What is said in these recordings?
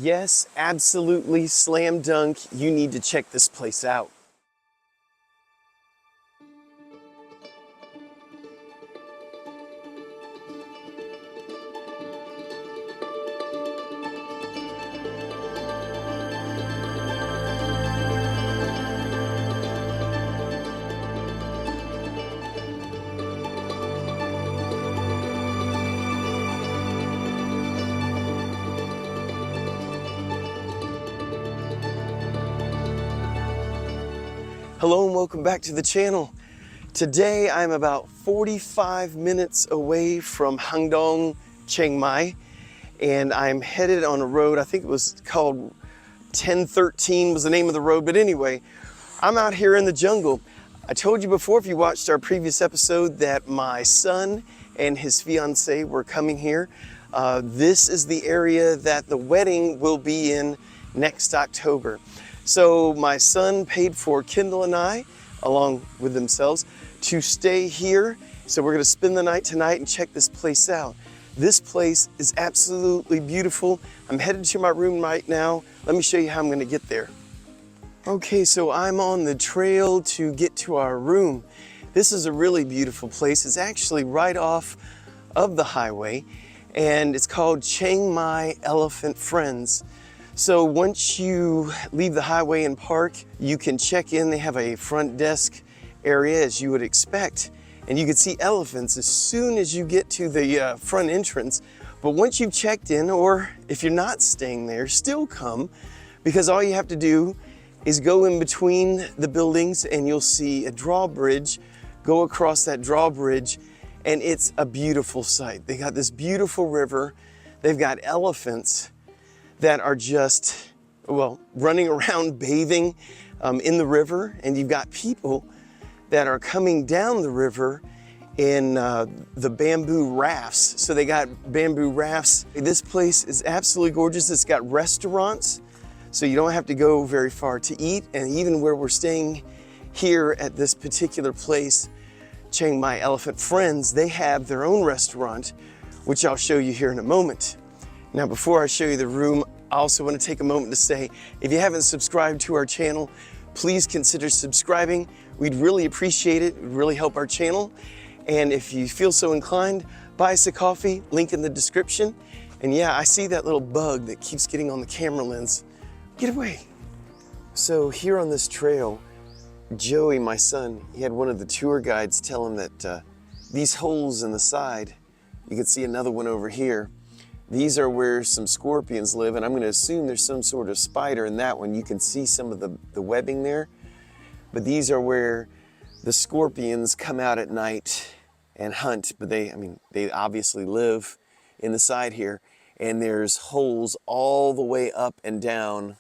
Yes, absolutely, slam dunk. You need to check this place out. Hello and welcome back to the channel. Today I'm about 45 minutes away from Hangdong, Chiang Mai, and I'm headed on a road. I think it was called 1013 was the name of the road, but anyway, I'm out here in the jungle. I told you before, if you watched our previous episode, that my son and his fiance were coming here. This is the area that the wedding will be in next October. So my son paid for Kendall and I, along with themselves, to stay here. So we're gonna spend the night tonight and check this place out. This place is absolutely beautiful. I'm headed to my room right now. Let me show you how I'm gonna get there. Okay, so I'm on the trail to get to our room. This is a really beautiful place. It's actually right off of the highway, and it's called Chiang Mai Elephant Friends. So once you leave the highway and park, you can check in. They have a front desk area, as you would expect, and you can see elephants as soon as you get to the front entrance. But once you've checked in, or if you're not staying there, still come, because all you have to do is go in between the buildings and you'll see a drawbridge. Go across that drawbridge and it's a beautiful sight. They got this beautiful river. They've got elephants that are just, well, running around bathing in the river, and you've got people that are coming down the river in the bamboo rafts. So they got bamboo rafts. This place is absolutely gorgeous. It's got restaurants, so you don't have to go very far to eat. And even where we're staying here at this particular place, Chiang Mai Elephant Friends, they have their own restaurant, which I'll show you here in a moment. Now, before I show you the room, I also want to take a moment to say, if you haven't subscribed to our channel, please consider subscribing. We'd really appreciate it. It would really help our channel. And if you feel so inclined, buy us a coffee, link in the description. And yeah, I see that little bug that keeps getting on the camera lens. Get away. So here on this trail, Joey, my son, he had one of the tour guides tell him that these holes in the side, you can see another one over here, these are where some scorpions live, and I'm going to assume there's some sort of spider in that one. You can see some of the webbing there, but these are where the scorpions come out at night and hunt. But they obviously live in the side here, and there's holes all the way up and down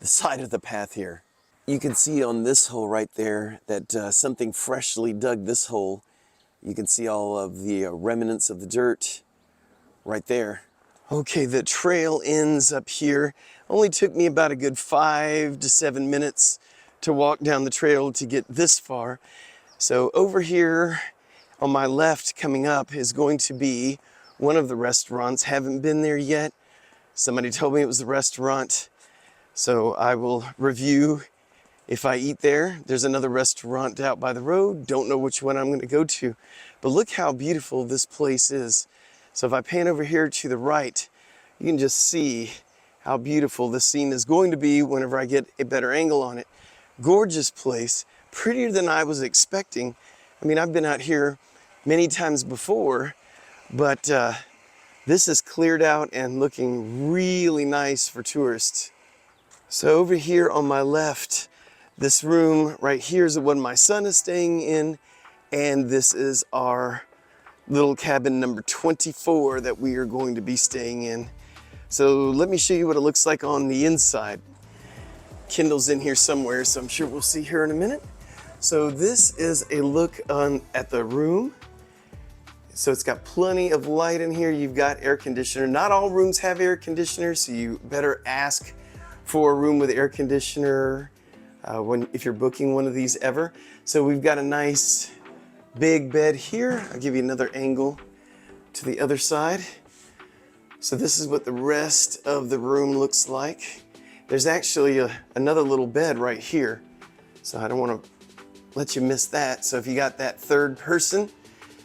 the side of the path here. You can see on this hole right there that something freshly dug this hole. You can see all of the remnants of the dirt right there. Okay, the trail ends up here. Only took me about a good 5 to 7 minutes to walk down the trail to get this far. So over here on my left coming up is going to be one of the restaurants. Haven't been there yet. Somebody told me it was the restaurant, so I will review if I eat there. There's another restaurant out by the road. Don't know which one I'm going to go to, but look how beautiful this place is. So if I pan over here to the right, you can just see how beautiful this scene is going to be whenever I get a better angle on it. Gorgeous place, prettier than I was expecting. I mean, I've been out here many times before, but this is cleared out and looking really nice for tourists. So over here on my left, this room right here is the one my son is staying in, and this is our little cabin number 24 that we are going to be staying in. So let me show you what it looks like on the inside. Kendall's in here somewhere, so I'm sure we'll see her in a minute. So this is a look at the room. So it's got plenty of light in here. You've got air conditioner. Not all rooms have air conditioners, so you better ask for a room with air conditioner if you're booking one of these ever. So we've got a nice big bed here. I'll give you another angle to the other side. So this is what the rest of the room looks like. There's actually another little bed right here. So I don't want to let you miss that. So if you got that third person,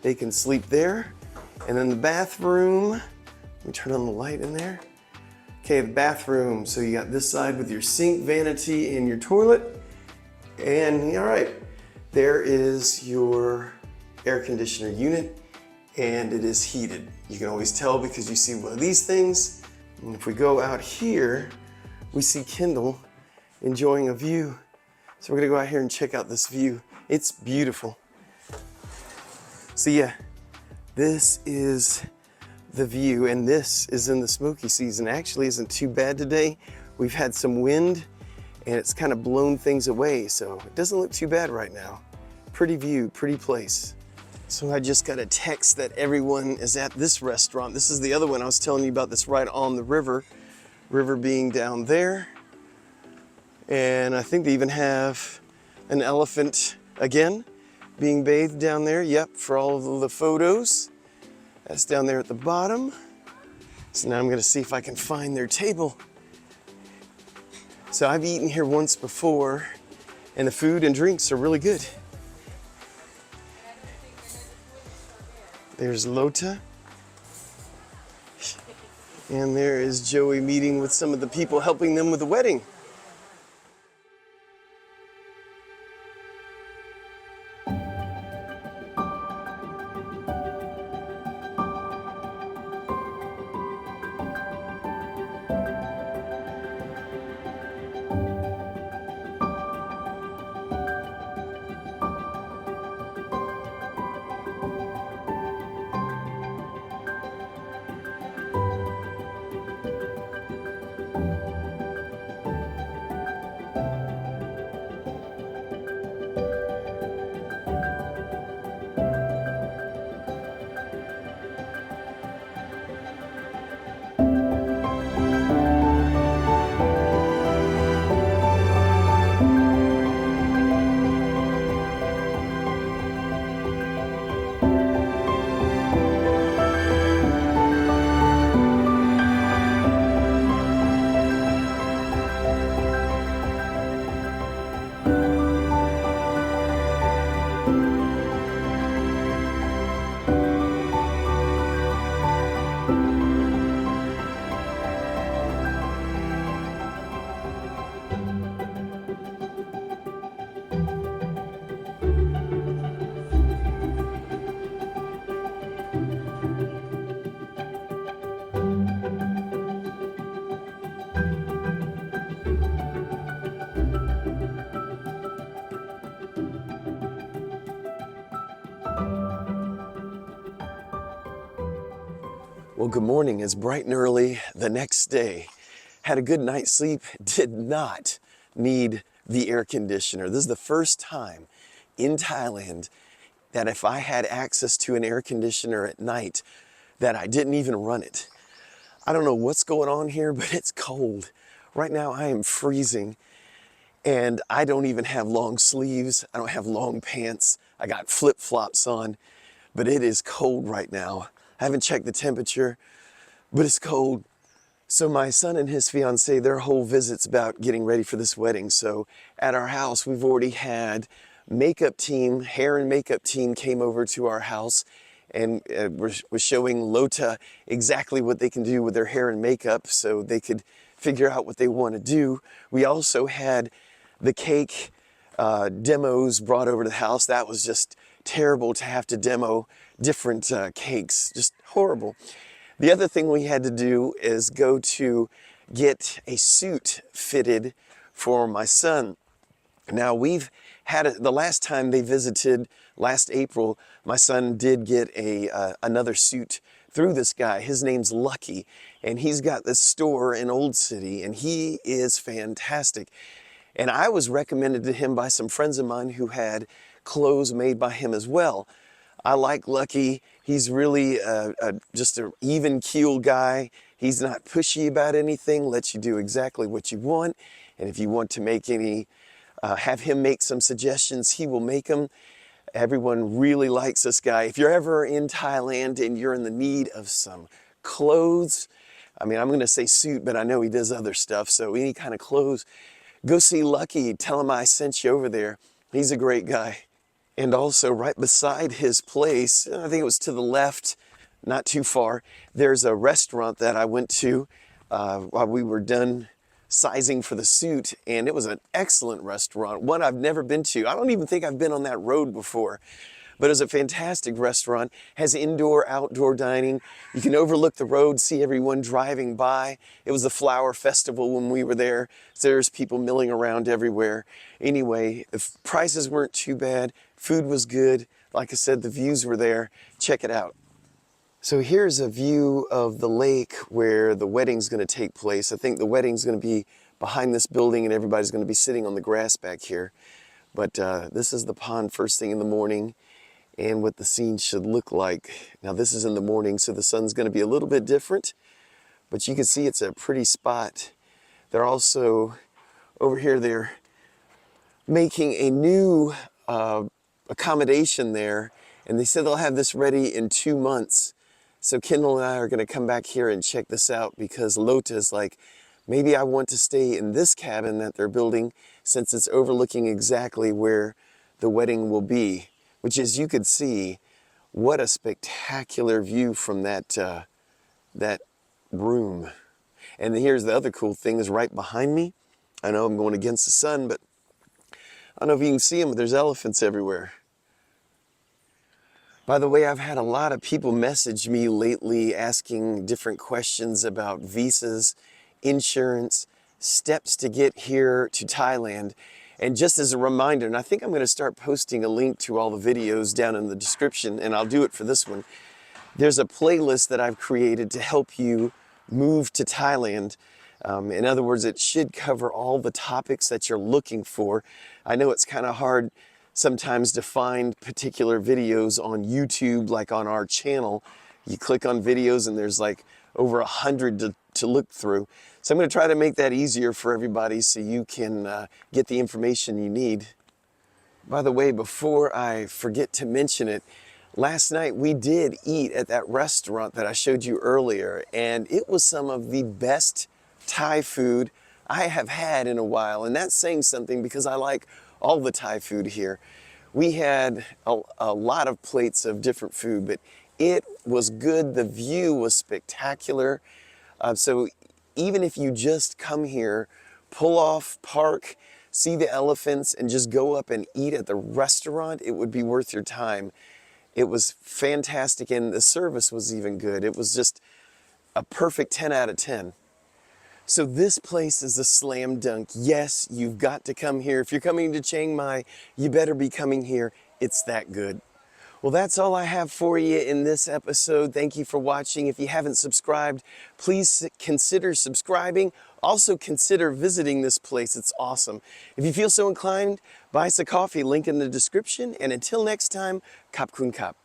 they can sleep there. And then the bathroom, let me turn on the light in there. Okay, the bathroom. So you got this side with your sink, vanity, and your toilet. And all right, there is your air conditioner unit, and it is heated. You can always tell because you see one of these things. And if we go out here, we see Kendall enjoying a view. So we're gonna go out here and check out this view. It's beautiful. So yeah, this is the view, and this is in the smoky season. Actually isn't too bad today. We've had some wind and it's kind of blown things away, so it doesn't look too bad right now. Pretty view, pretty place. So I just got a text that everyone is at this restaurant. This is the other one I was telling you about, that's right on the river. River being down there. And I think they even have an elephant again being bathed down there. Yep, for all of the photos. That's down there at the bottom. So now I'm gonna see if I can find their table. So I've eaten here once before, and the food and drinks are really good. There's Lota. And there is Joey meeting with some of the people helping them with the wedding. Well, good morning. It's bright and early the next day. Had a good night's sleep, did not need the air conditioner. This is the first time in Thailand that if I had access to an air conditioner at night, that I didn't even run it. I don't know what's going on here, but it's cold. Right now I am freezing, and I don't even have long sleeves. I don't have long pants. I got flip-flops on, but it is cold right now. I haven't checked the temperature, but it's cold. So my son and his fiance, their whole visit's about getting ready for this wedding. So at our house, we've already had makeup team, hair and makeup team came over to our house and was showing Lota exactly what they can do with their hair and makeup so they could figure out what they want to do. We also had the cake demos brought over to the house. That was just terrible to have to demo different cakes, just horrible. The other thing we had to do is go to get a suit fitted for my son. Now we've had the last time they visited last April, my son did get another suit through this guy. His name's Lucky, and he's got this store in Old City, and he is fantastic. And I was recommended to him by some friends of mine who had clothes made by him as well. I like Lucky. He's really just an even-keeled guy. He's not pushy about anything, lets you do exactly what you want. And if you want to make any, have him make some suggestions, he will make them. Everyone really likes this guy. If you're ever in Thailand and you're in the need of some clothes, I mean, I'm going to say suit, but I know he does other stuff. So any kind of clothes, go see Lucky. Tell him I sent you over there. He's a great guy. And also right beside his place, I think it was to the left, not too far, there's a restaurant that I went to while we were done sizing for the suit. And it was an excellent restaurant, one I've never been to. I don't even think I've been on that road before. But it's a fantastic restaurant, has indoor, outdoor dining. You can overlook the road, see everyone driving by. It was the flower festival when we were there, so there's people milling around everywhere. Anyway, the prices weren't too bad, food was good. Like I said, the views were there. Check it out. So here's a view of the lake where the wedding's gonna take place. I think the wedding's gonna be behind this building and everybody's gonna be sitting on the grass back here. But this is the pond first thing in the morning, and what the scene should look like. Now this is in the morning, so the sun's going to be a little bit different, but you can see it's a pretty spot. They're also, over here, they're making a new accommodation there, and they said they'll have this ready in 2 months. So Kendall and I are going to come back here and check this out, because Lota's like, maybe I want to stay in this cabin that they're building, since it's overlooking exactly where the wedding will be. Which, as you could see, what a spectacular view from that room. And here's the other cool thing is right behind me. I know I'm going against the sun, but I don't know if you can see them, but there's elephants everywhere. By the way, I've had a lot of people message me lately asking different questions about visas, insurance, steps to get here to Thailand. And just as a reminder, and I think I'm going to start posting a link to all the videos down in the description, and I'll do it for this one. There's a playlist that I've created to help you move to Thailand. In other words, it should cover all the topics that you're looking for. I know it's kind of hard sometimes to find particular videos on YouTube, like on our channel. You click on videos and there's like over 100 to look through. So I'm going to try to make that easier for everybody so you can get the information you need. By the way, before I forget to mention it, last night we did eat at that restaurant that I showed you earlier, and it was some of the best Thai food I have had in a while. And that's saying something, because I like all the Thai food here. We had a lot of plates of different food, but it was good. The view was spectacular. So even if you just come here, pull off, park, see the elephants, and just go up and eat at the restaurant, it would be worth your time. It was fantastic, and the service was even good. It was just a perfect 10 out of 10. So this place is a slam dunk. Yes, you've got to come here. If you're coming to Chiang Mai, you better be coming here. It's that good. Well, that's all I have for you in this episode. Thank you for watching. If you haven't subscribed, please consider subscribing. Also consider visiting this place. It's awesome. If you feel so inclined, buy us a coffee, link in the description. And until next time, Kap Kun Kap.